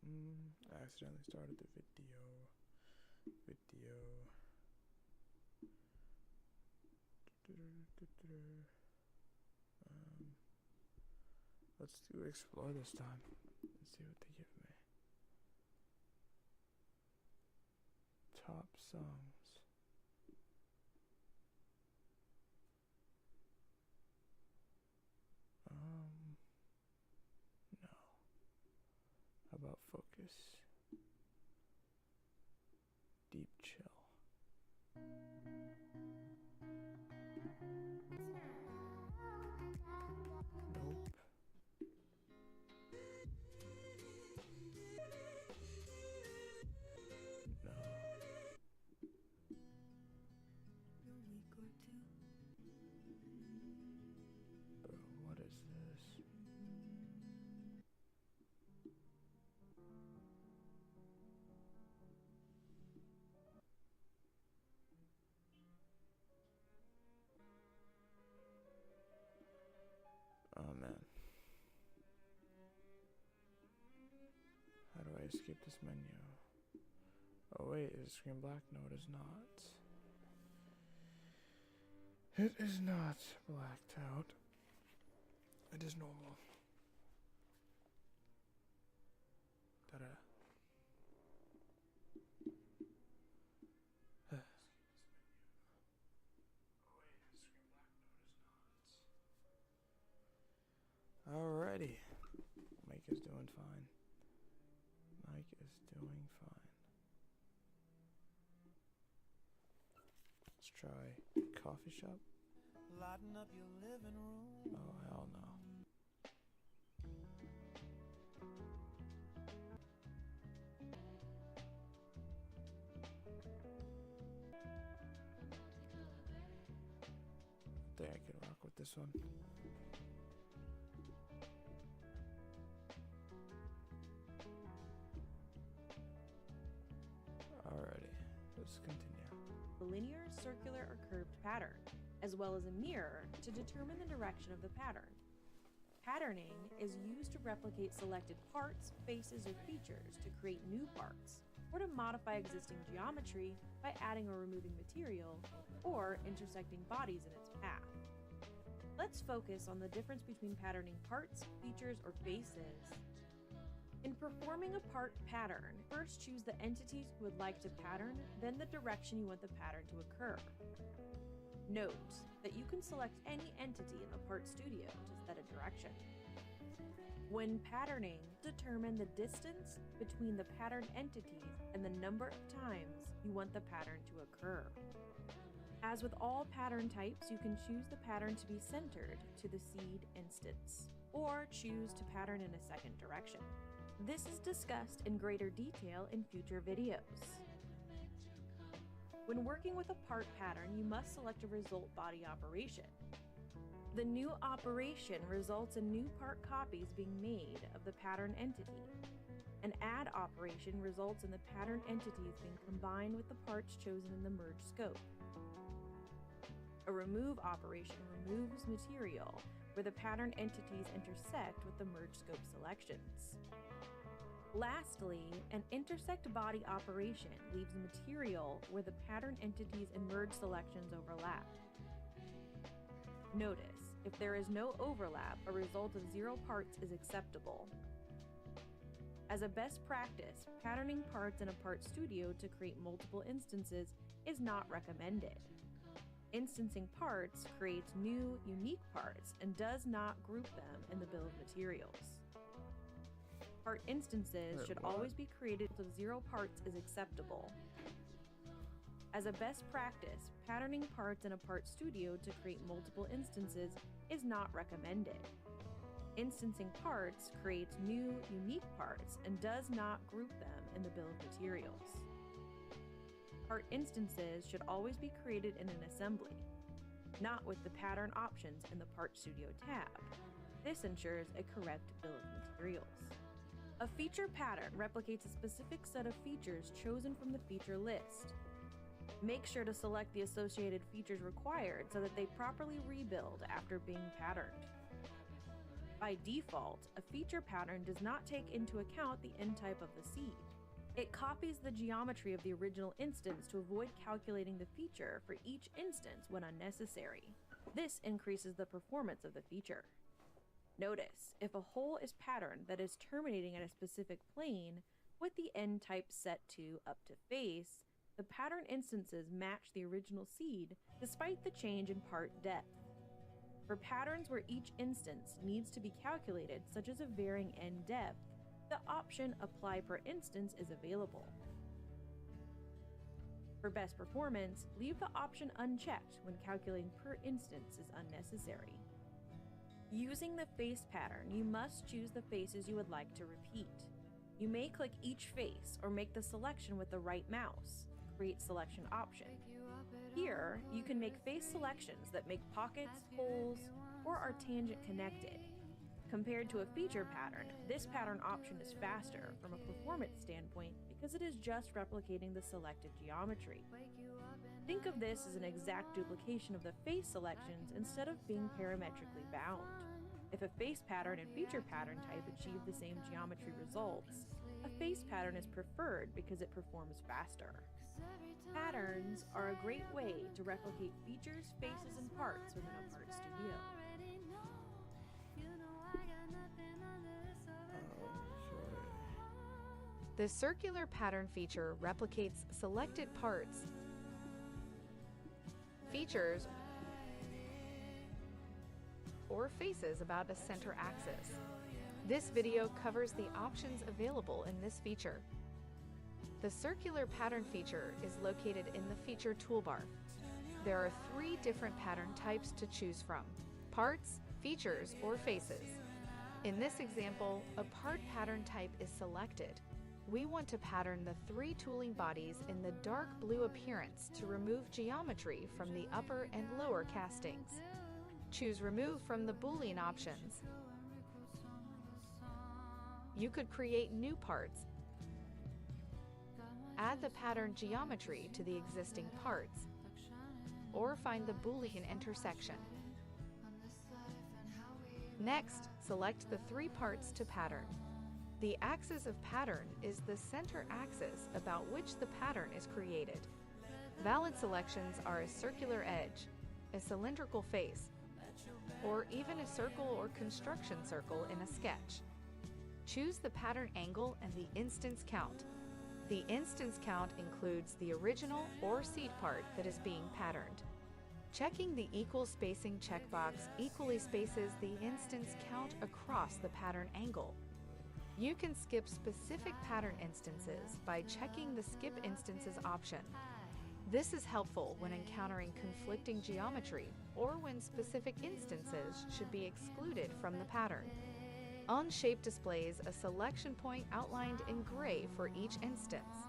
I accidentally started the video. Let's do explore this time and see what they give me. Top songs. No. How about focus? Deep chill. Nope. No. Bro, what is this? Oh man. How do I escape this menu? Oh wait, is the screen black? No, it is not. It is not blacked out. It is normal. Ta-da. Alrighty. Mike is doing fine. Mike is doing fine. Let's try coffee shop. Lighten up your living room. Oh hell no. I think I can rock with this one. Alrighty, let's continue. A linear, circular, or curved pattern, as well as a mirror to determine the direction of the pattern. Patterning is used to replicate selected parts, faces, or features to create new parts, or to modify existing geometry by adding or removing material, or intersecting bodies in its path. Let's focus on the difference between patterning parts, features, or faces. In performing a part pattern, first choose the entities you would like to pattern, then the direction you want the pattern to occur. Note that you can select any entity in the part studio to set a direction. When patterning, determine the distance between the pattern entities and the number of times you want the pattern to occur. As with all pattern types, you can choose the pattern to be centered to the seed instance, or choose to pattern in a second direction. This is discussed in greater detail in future videos. When working with a part pattern, you must select a result body operation. The new operation results in new part copies being made of the pattern entity. An add operation results in the pattern entities being combined with the parts chosen in the merge scope. A remove operation removes material where the pattern entities intersect with the merge scope selections. Lastly, an intersect body operation leaves material where the pattern entities and merge selections overlap. Notice, if there is no overlap, a result of 0 parts is acceptable. As a best practice, patterning parts in a part studio to create multiple instances is not recommended. Instancing parts creates new, unique parts and does not group them in the bill of materials. Part instances should always be created if 0 parts is acceptable. As a best practice, patterning parts in a part studio to create multiple instances is not recommended. Instancing parts creates new, unique parts and does not group them in the bill of materials. Part instances should always be created in an assembly, not with the pattern options in the Part Studio tab. This ensures a correct bill of materials. A feature pattern replicates a specific set of features chosen from the feature list. Make sure to select the associated features required so that they properly rebuild after being patterned. By default, a feature pattern does not take into account the end type of the seed. It copies the geometry of the original instance to avoid calculating the feature for each instance when unnecessary. This increases the performance of the feature. Notice, if a hole is patterned that is terminating at a specific plane with the end type set to up to face, the pattern instances match the original seed despite the change in part depth. For patterns where each instance needs to be calculated, such as a varying end depth, the option Apply Per Instance is available. For best performance, leave the option unchecked when calculating per instance is unnecessary. Using the face pattern, you must choose the faces you would like to repeat. You may click each face or make the selection with the right mouse, Create Selection option. Here, you can make face selections that make pockets, holes, or are tangent connected. Compared to a feature pattern, this pattern option is faster from a performance standpoint because it is just replicating the selected geometry. Think of this as an exact duplication of the face selections instead of being parametrically bound. If a face pattern and feature pattern type achieve the same geometry results, a face pattern is preferred because it performs faster. Patterns are a great way to replicate features, faces, and parts within a part studio. The circular pattern feature replicates selected parts, features, or faces about a center axis. This video covers the options available in this feature. The circular pattern feature is located in the feature toolbar. There are 3 different pattern types to choose from: parts, features, or faces. In this example, a part pattern type is selected. We want to pattern the 3 tooling bodies in the dark blue appearance to remove geometry from the upper and lower castings. Choose Remove from the Boolean options. You could create new parts, add the pattern geometry to the existing parts, or find the Boolean intersection. Next, select the 3 parts to pattern. The axis of pattern is the center axis about which the pattern is created. Valid selections are a circular edge, a cylindrical face, or even a circle or construction circle in a sketch. Choose the pattern angle and the instance count. The instance count includes the original or seed part that is being patterned. Checking the equal spacing checkbox equally spaces the instance count across the pattern angle. You can skip specific pattern instances by checking the Skip Instances option. This is helpful when encountering conflicting geometry or when specific instances should be excluded from the pattern. OnShape displays a selection point outlined in gray for each instance.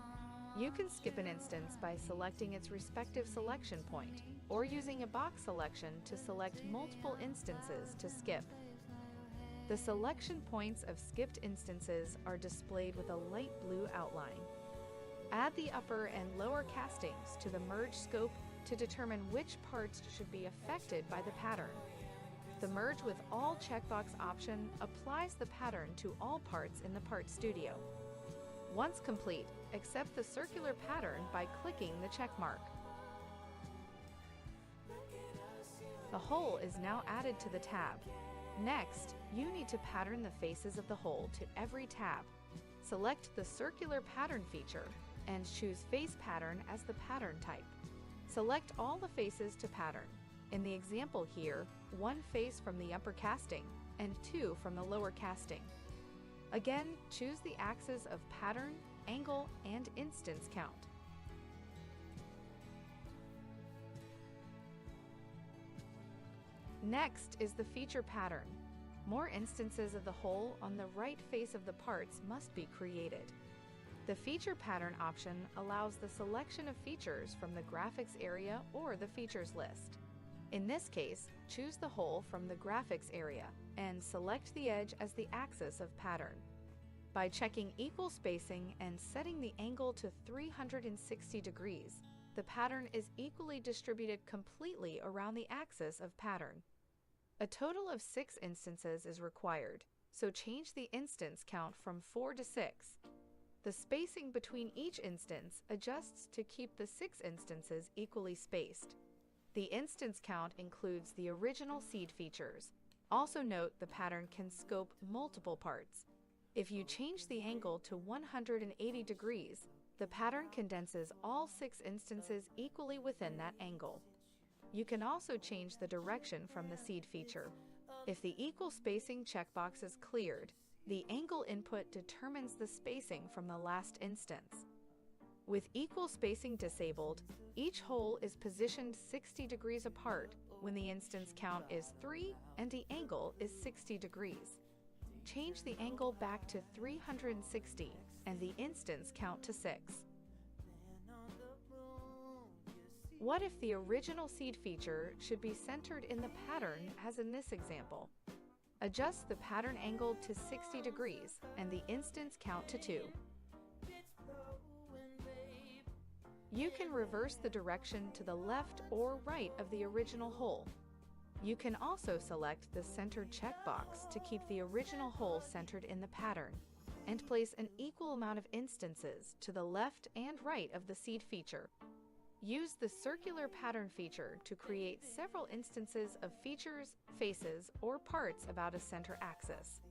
You can skip an instance by selecting its respective selection point or using a box selection to select multiple instances to skip. The selection points of skipped instances are displayed with a light blue outline. Add the upper and lower castings to the merge scope to determine which parts should be affected by the pattern. The Merge with All checkbox option applies the pattern to all parts in the Part Studio. Once complete, accept the circular pattern by clicking the check mark. The hole is now added to the tab. Next, you need to pattern the faces of the hole to every tab. Select the Circular Pattern feature and choose Face Pattern as the pattern type. Select all the faces to pattern. In the example here, 1 face from the upper casting and 2 from the lower casting. Again, choose the axis of pattern, angle, and instance count. Next is the feature pattern. More instances of the hole on the right face of the parts must be created. The feature pattern option allows the selection of features from the graphics area or the features list. In this case, choose the hole from the graphics area and select the edge as the axis of pattern. By checking equal spacing and setting the angle to 360 degrees, the pattern is equally distributed completely around the axis of pattern. A total of 6 instances is required, so change the instance count from 4 to 6. The spacing between each instance adjusts to keep the 6 instances equally spaced. The instance count includes the original seed features. Also note the pattern can scope multiple parts. If you change the angle to 180 degrees, the pattern condenses all 6 instances equally within that angle. You can also change the direction from the seed feature. If the equal spacing checkbox is cleared, the angle input determines the spacing from the last instance. With equal spacing disabled, each hole is positioned 60 degrees apart when the instance count is 3 and the angle is 60 degrees. Change the angle back to 360 and the instance count to 6. What if the original seed feature should be centered in the pattern as in this example? Adjust the pattern angle to 60 degrees and the instance count to 2. You can reverse the direction to the left or right of the original hole. You can also select the centered checkbox to keep the original hole centered in the pattern and place an equal amount of instances to the left and right of the seed feature. Use the circular pattern feature to create several instances of features, faces, or parts about a center axis.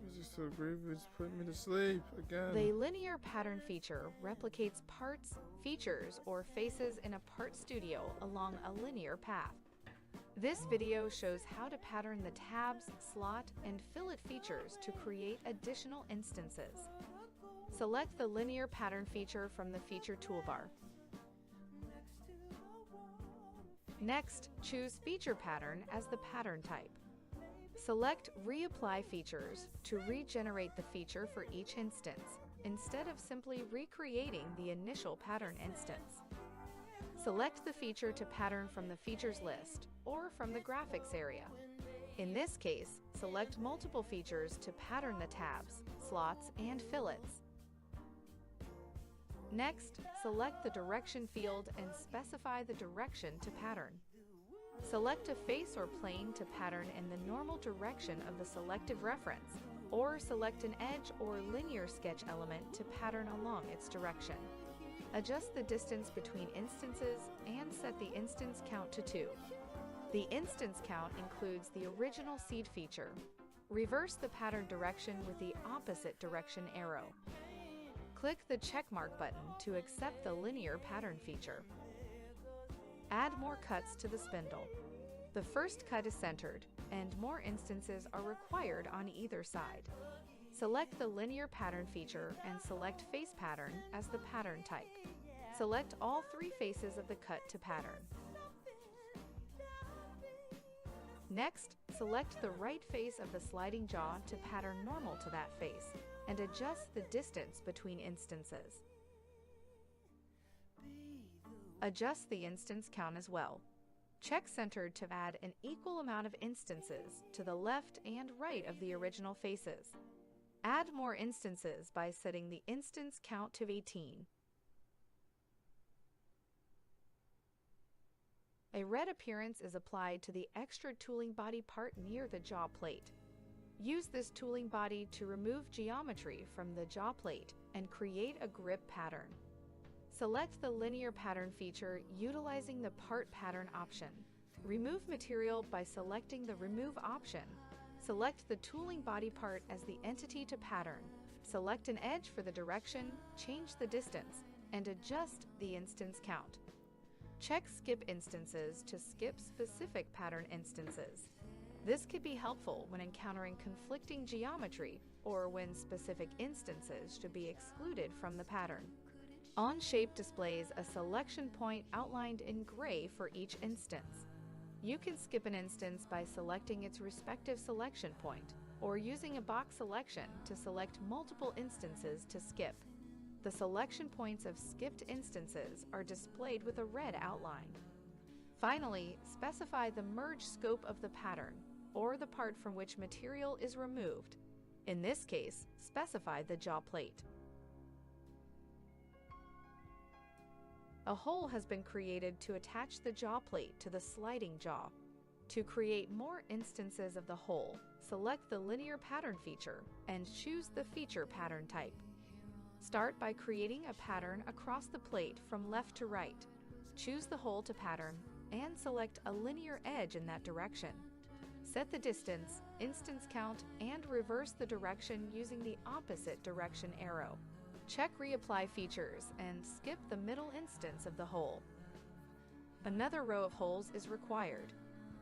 This is so great, it's putting me to sleep again. The linear pattern feature replicates parts, features, or faces in a part studio along a linear path. This video shows how to pattern the tabs, slot, and fillet features to create additional instances. Select the linear pattern feature from the feature toolbar. Next, choose Feature Pattern as the pattern type. Select Reapply Features to regenerate the feature for each instance, instead of simply recreating the initial pattern instance. Select the feature to pattern from the features list or from the graphics area. In this case, select multiple features to pattern the tabs, slots, and fillets. Next, select the direction field and specify the direction to pattern. Select a face or plane to pattern in the normal direction of the selective reference, or select an edge or linear sketch element to pattern along its direction. Adjust the distance between instances and set the instance count to 2. The instance count includes the original seed feature. Reverse the pattern direction with the opposite direction arrow. Click the checkmark button to accept the linear pattern feature. Add more cuts to the spindle. The first cut is centered, and more instances are required on either side. Select the linear pattern feature and select Face Pattern as the pattern type. Select all 3 faces of the cut to pattern. Next, select the right face of the sliding jaw to pattern normal to that face and adjust the distance between instances. Adjust the instance count as well. Check Centered to add an equal amount of instances to the left and right of the original faces. Add more instances by setting the instance count to 18. A red appearance is applied to the extra tooling body part near the jaw plate. Use this tooling body to remove geometry from the jaw plate and create a grip pattern. Select the linear pattern feature utilizing the part pattern option. Remove material by selecting the Remove option. Select the tooling body part as the entity to pattern. Select an edge for the direction, change the distance, and adjust the instance count. Check Skip Instances to skip specific pattern instances. This could be helpful when encountering conflicting geometry or when specific instances should be excluded from the pattern. OnShape displays a selection point outlined in gray for each instance. You can skip an instance by selecting its respective selection point, or using a box selection to select multiple instances to skip. The selection points of skipped instances are displayed with a red outline. Finally, specify the merge scope of the pattern, or the part from which material is removed. In this case, specify the jaw plate. A hole has been created to attach the jaw plate to the sliding jaw. To create more instances of the hole, select the linear pattern feature and choose the feature pattern type. Start by creating a pattern across the plate from left to right. Choose the hole to pattern and select a linear edge in that direction. Set the distance, instance count, and reverse the direction using the opposite direction arrow. Check Reapply Features and skip the middle instance of the hole. Another row of holes is required.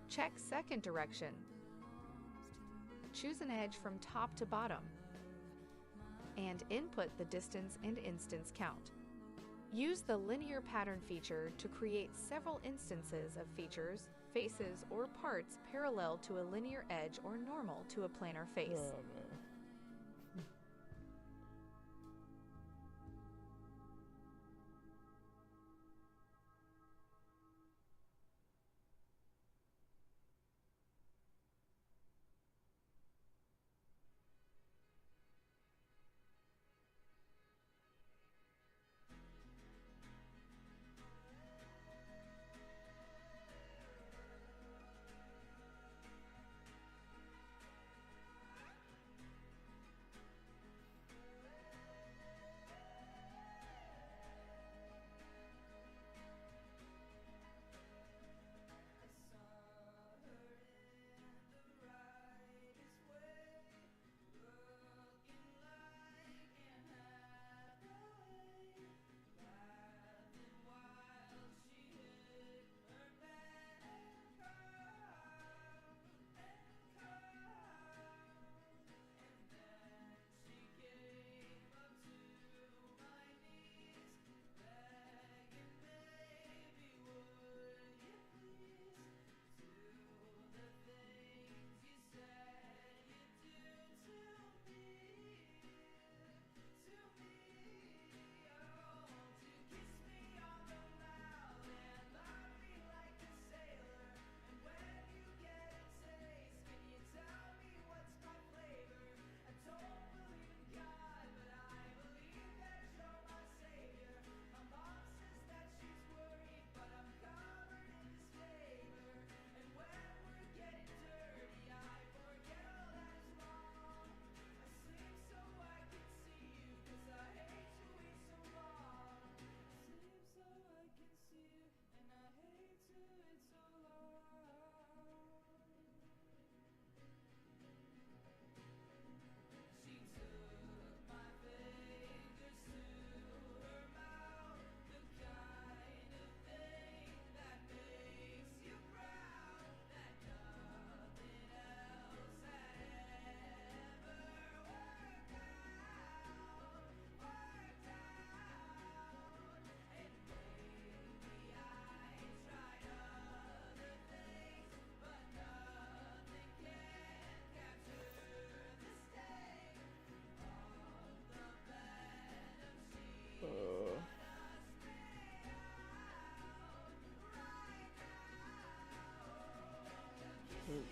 Check Second Direction. Choose an edge from top to bottom and input the distance and instance count. Use the linear pattern feature to create several instances of features, faces, or parts parallel to a linear edge or normal to a planar face. Oh, man.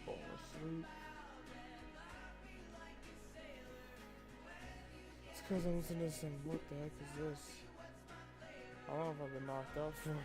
Falling asleep. It's because I'm listening to this and what the heck is this? I don't know if I've been knocked out for it.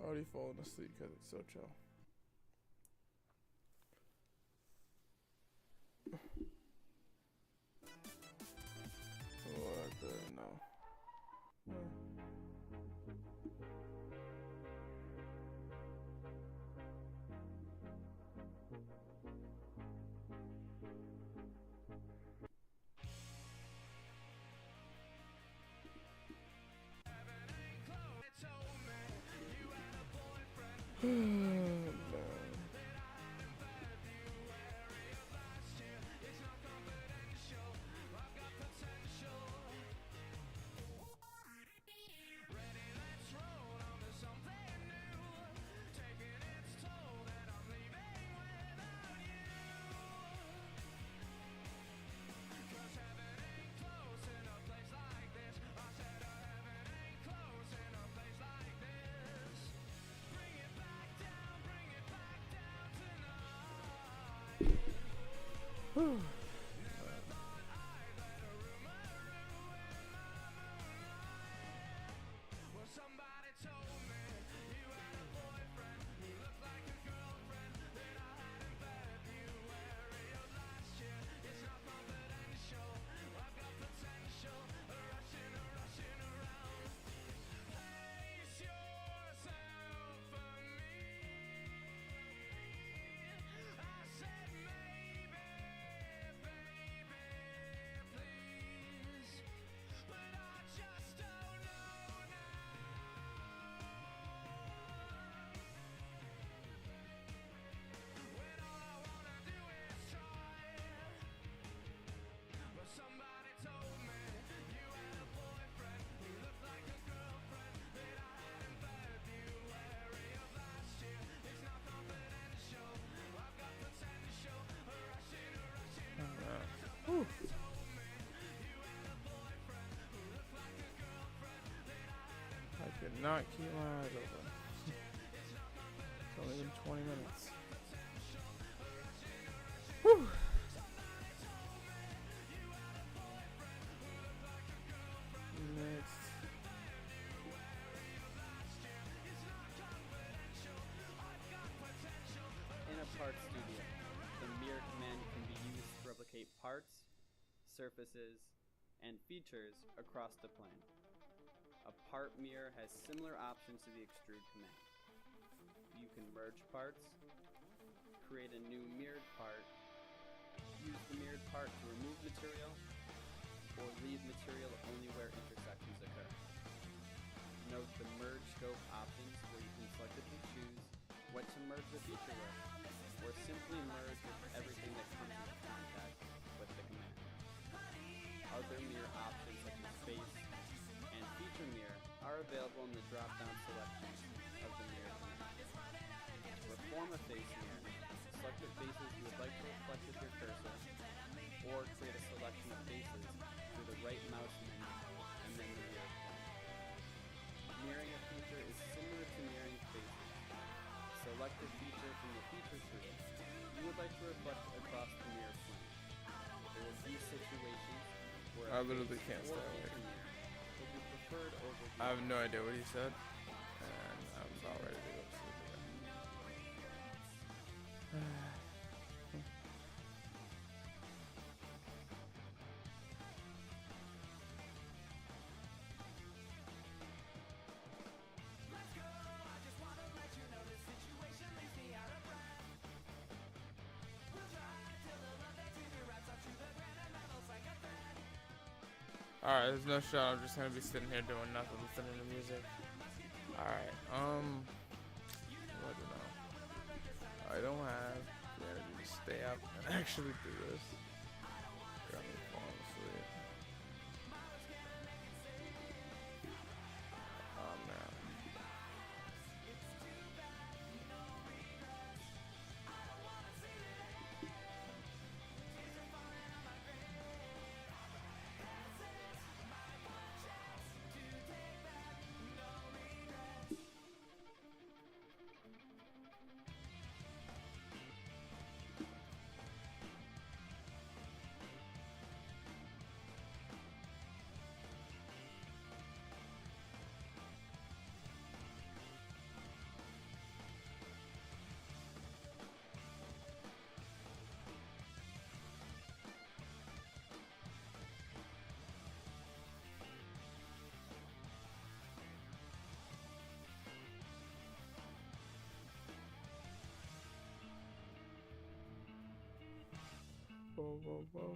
Already falling asleep because it's so chill. What the no. Whew. Whew. I could not keep my eyes open. It's only been 20 minutes. Whew. Next. In a part studio, the mirror command can be used to replicate parts, surfaces, and features across the plane. A part mirror has similar options to the extrude command. You can merge parts, create a new mirrored part, use the mirrored part to remove material, or leave material only where intersections occur. Note the merge scope options where you can selectively choose what to merge the feature with, or simply merge with everything that comes into contact with the command. Other mirror options such as face and feature mirror are available in the drop-down selection of the mirror command. To perform a face mirror, select the faces you would like to reflect with your cursor, or create a selection of faces through the right mouse menu and then the mirror plane. Mirroring a feature is similar to mirroring faces. Select a feature from the feature tree you would like to reflect across the mirror plane. There will be situations where I literally can't stay awake. will be preferred over I have no idea what he said, and I'm about ready to go to sleep again. Alright, there's no shot. I'm just gonna be sitting here doing nothing, listening to music. Alright, what do I know? I don't have the energy to stay up and actually do this. Got me falling asleep. Oh man. Whoa, whoa, whoa.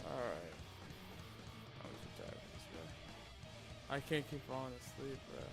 Alright. I was tired this way. I can't keep falling asleep, bro.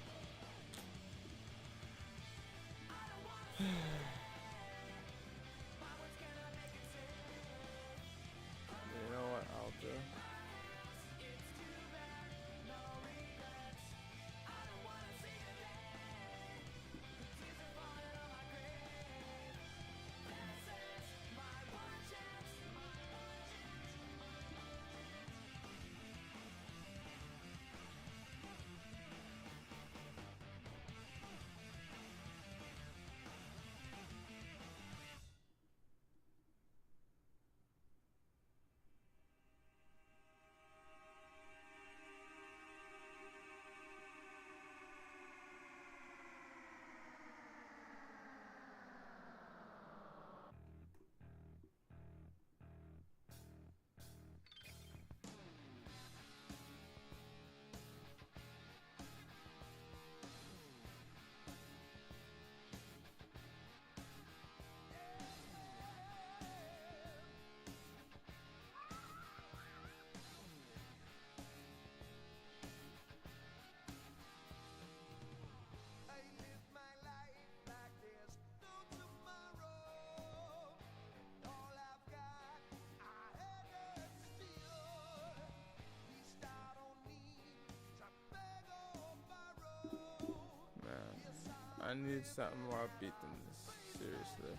I need something more upbeat than this. Seriously.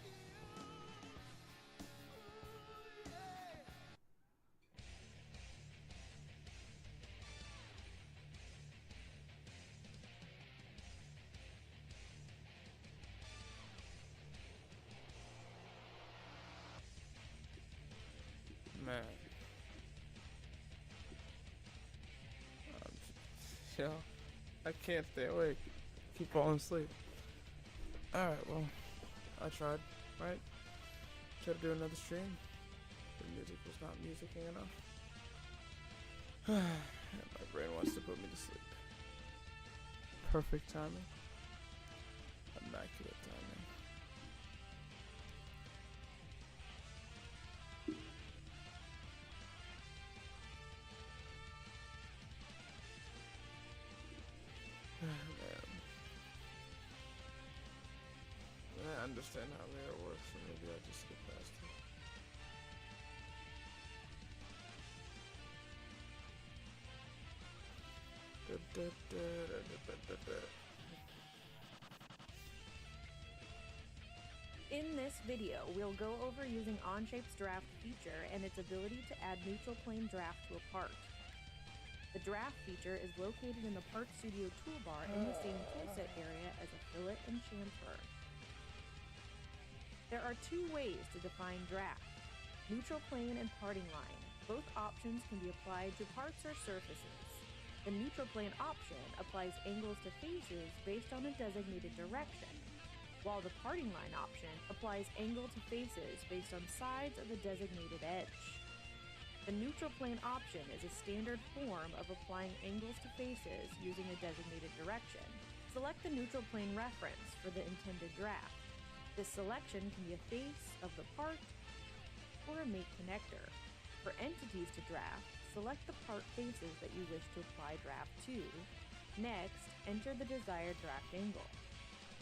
Man. Yo, I can't stay awake. Keep falling asleep. Alright, well, I tried, right? Tried to do another stream. The music was not musicking enough. My brain wants to put me to sleep. Perfect timing. Immaculate timing. Man. I understand how mirror works, so maybe I'll just skip past it. In this video, we'll go over using Onshape's draft feature and its ability to add neutral plane draft to a part. The draft feature is located in the Part Studio toolbar in the same toolset area as a fillet and chamfer. There are two ways to define draft: neutral plane and parting line. Both options can be applied to parts or surfaces. The neutral plane option applies angles to faces based on a designated direction, while the parting line option applies angle to faces based on sides of a designated edge. The neutral plane option is a standard form of applying angles to faces using a designated direction. Select the neutral plane reference for the intended draft. This selection can be a face of the part or a make connector. For entities to draft, select the part faces that you wish to apply draft to. Next, enter the desired draft angle.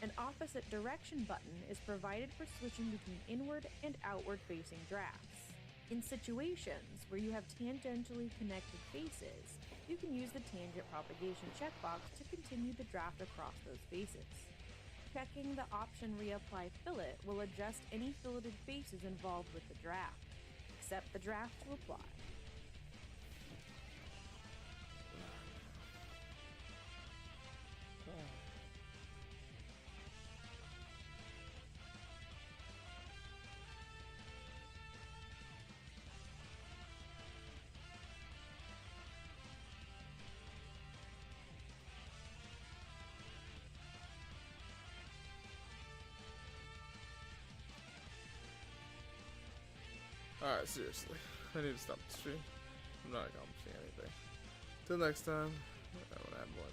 An opposite direction button is provided for switching between inward and outward facing drafts. In situations where you have tangentially connected faces, you can use the tangent propagation checkbox to continue the draft across those faces. Checking the option Reapply Fillet will adjust any filleted faces involved with the draft. Accept the draft to apply. Alright, seriously. I need to stop the stream. I'm not accomplishing anything. Till next time, I'm gonna have more.